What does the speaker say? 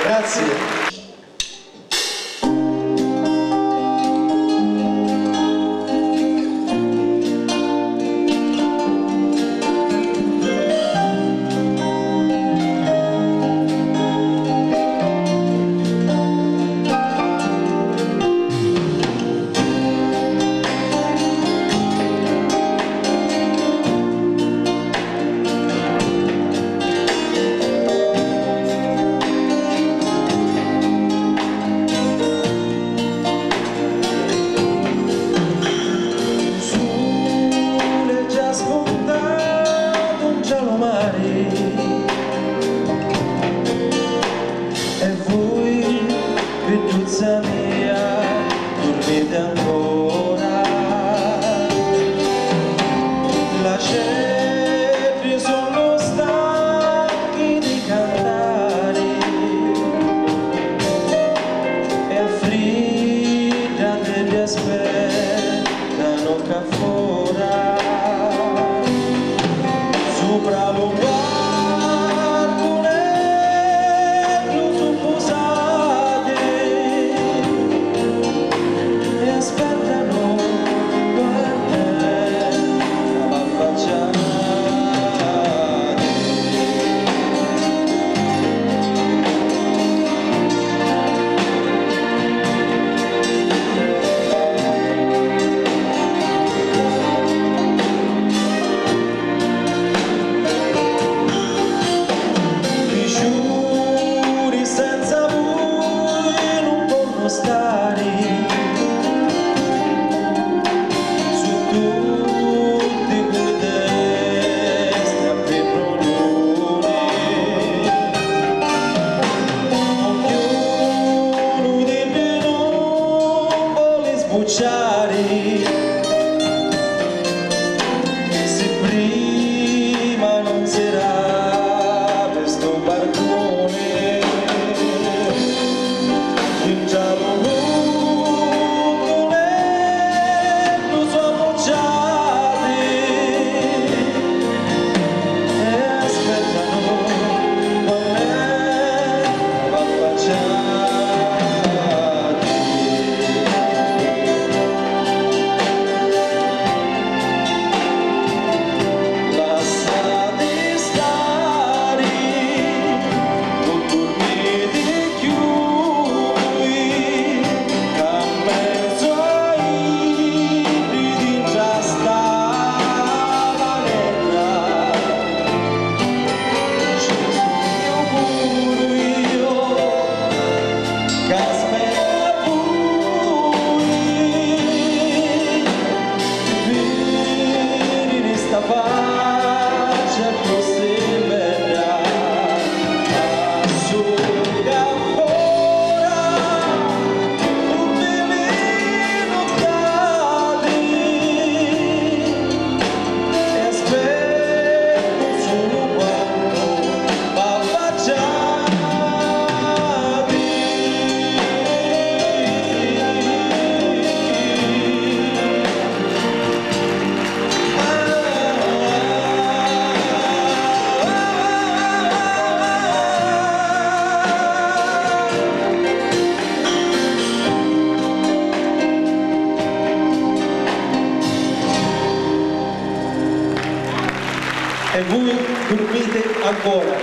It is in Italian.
Grazie. E voi, pittuzza mia, dormite ancora. La ceppi sono stanchi di cantare e affriddate vi aspettano qua fuori. Sopra lo se prima non c'era questo barcone in giallo lo so appoggiati e aspettano quando va affacciati. E voi dormite ancora.